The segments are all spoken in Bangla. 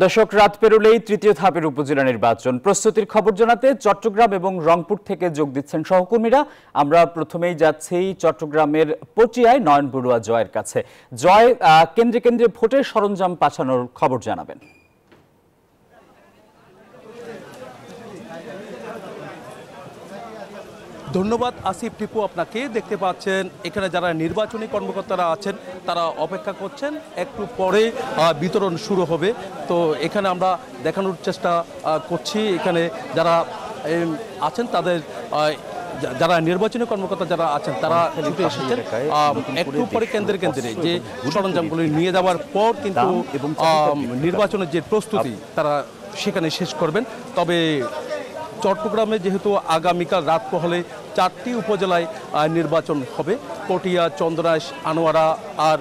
দর্শক, রাত পেরোলেই তৃতীয় ধাপের উপজেলা নির্বাচন প্রস্তুতির খবর জানাতে চট্টগ্রাম এবং রংপুর থেকে যোগ দিচ্ছেন সহকর্মীরা। আমরা প্রথমেই যাচ্ছি চট্টগ্রামের পটিয়ায় নয়ন বড়ুয়া জয়ের কাছে। জয়, কেন্দ্রে কেন্দ্রে ভোটের সরঞ্জাম পাঠানোর খবর জানাবেন। ধন্যবাদ আসিফ টিপু আপনাকে। দেখতে পাচ্ছেন এখানে যারা নির্বাচনী কর্মকর্তারা আছেন তারা অপেক্ষা করছেন, একটু পরে বিতরণ শুরু হবে। তো এখানে আমরা দেখানোর চেষ্টা করছি এখানে যারা আছেন তাদের যারা নির্বাচনী কর্মকর্তা যারা আছেন তারা ছুটে এসেছেন একটু পরে কেন্দ্রে কেন্দ্রে যে সরঞ্জামগুলি নিয়ে যাওয়ার পর কিন্তু নির্বাচনের যে প্রস্তুতি তারা সেখানে শেষ করবেন। তবে চট্টগ্রামে যেহেতু আগামীকাল রাত পহলে 4টি উপজেলায় নির্বাচন হবে, পটিয়া, চন্দনাইশ, আনোয়ারা আর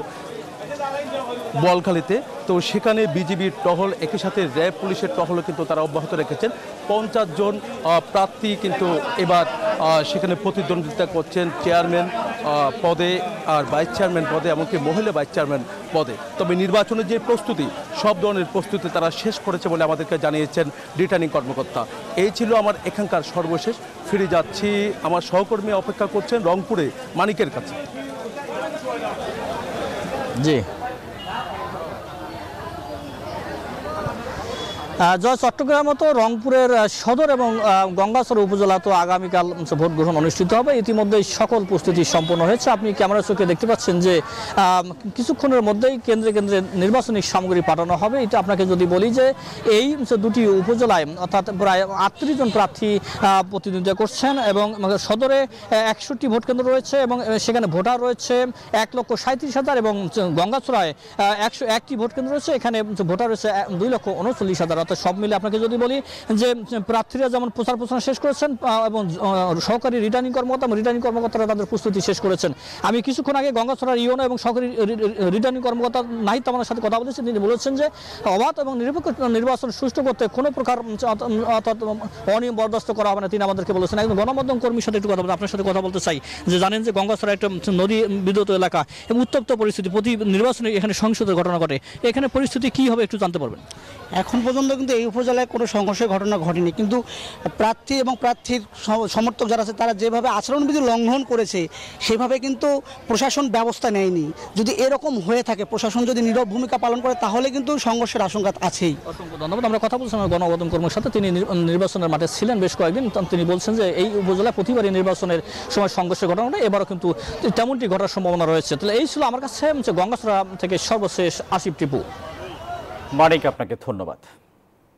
বোয়ালখালীতে, তো সেখানে বিজিবির টহল, একই সাথে র্যাব পুলিশের টহলও কিন্তু তারা অব্যাহত রেখেছেন। 50 জন প্রার্থী কিন্তু এবার সেখানে প্রতিদ্বন্দ্বিতা করছেন চেয়ারম্যান পদে আর ভাইস চেয়ারম্যান পদে, এমনকি মহিলা ভাইস চেয়ারম্যান পদে। তবে নির্বাচনের যে প্রস্তুতি, সব ধরনের প্রস্তুতি তারা শেষ করেছে বলে আমাদেরকে জানিয়েছেন রিটার্নিং কর্মকর্তা। এই ছিল আমার এখানকার সর্বশেষ। ফিরে যাচ্ছি, আমার সহকর্মী অপেক্ষা করছেন রংপুরে মানিকের কাছে। জি জয়, চট্টগ্রাম মতো রংপুরের সদর এবং গঙ্গাচড় উপজেলা তো আগামীকাল ভোট গ্রহণ অনুষ্ঠিত হবে। ইতিমধ্যেই সকল প্রস্তুতি সম্পন্ন হয়েছে। আপনি ক্যামেরার চোখে দেখতে পাচ্ছেন যে কিছুক্ষণের মধ্যেই কেন্দ্রে কেন্দ্রে নির্বাচনী সামগ্রী পাঠানো হবে। এটা আপনাকে যদি বলি যে এই দুটি উপজেলায় অর্থাৎ প্রায় 38 জন প্রার্থী প্রতিদ্বন্দ্বিতা করছেন এবং সদরে 61টি ভোট কেন্দ্র রয়েছে এবং সেখানে ভোটার রয়েছে 1,37,000 এবং গঙ্গাচড়ায় 101টি ভোট কেন্দ্র রয়েছে, এখানে ভোটার রয়েছে 2,39,000। সব মিলে আপনাকে যদি বলি যে প্রার্থীরা যেমন প্রচার প্রচারণা শেষ করেছেন এবং সহকারী রিটার্নিং কর্মকর্তারা তাদের প্রস্তুতি শেষ করেছেন। আমি কিছুক্ষণ আগে গঙ্গাচড়ার ইউনো এবং সহকারী রিটার্নিং কর্মকর্তা নাহিদ তামানের সাথে কথা বলেছি। তিনি বলেছেন যে অবাধ এবং নিরপেক্ষ নির্বাচন সুষ্ঠু করতে কোনো প্রকার অর্থাৎ অনিয়ম বরদাস্ত করা হবে না, তিনি আমাদেরকে বলেছেন। একজন গণমাধ্যম কর্মীর সাথে একটু কথা বলতে, আপনার সাথে কথা বলতে চাই যে জানেন যে গঙ্গাচড়া একটা নদী বিদ্যুৎ এলাকা এবং উত্তপ্ত পরিস্থিতি, প্রতি নির্বাচনে এখানে সংসদের ঘটনা ঘটে, এখানে পরিস্থিতি কী হবে একটু জানতে পারবেন? এখন পর্যন্ত কিন্তু এই উপজেলায় কোনো সংঘর্ষের ঘটনা ঘটেনি, কিন্তু প্রার্থী এবং প্রার্থীর সমর্থক যারা আছে তারা যেভাবে আচরণবিধি লঙ্ঘন করেছে সেভাবে কিন্তু প্রশাসন ব্যবস্থা নেয়নি। যদি এরকম হয়ে থাকে, প্রশাসন যদি নীরব ভূমিকা পালন করে, তাহলে কিন্তু সংঘর্ষের আশঙ্কা আছেই। অসংখ্য ধন্যবাদ। আমরা কথা বলছিলাম গণমাধ্যম কর্মীর সাথে, তিনি নির্বাচনের মাঠে ছিলেন বেশ কয়েকদিন। তিনি বলছেন যে এই উপজেলায় প্রতিবারই নির্বাচনের সময় সংঘর্ষের ঘটনাটা এবারও কিন্তু তেমনটি ঘটার সম্ভাবনা রয়েছে। তাহলে এই ছিল আমার কাছে গঙ্গাচড়া থেকে সর্বশেষ আসিফ টিপু। মানিক, আপনাকে ধন্যবাদ।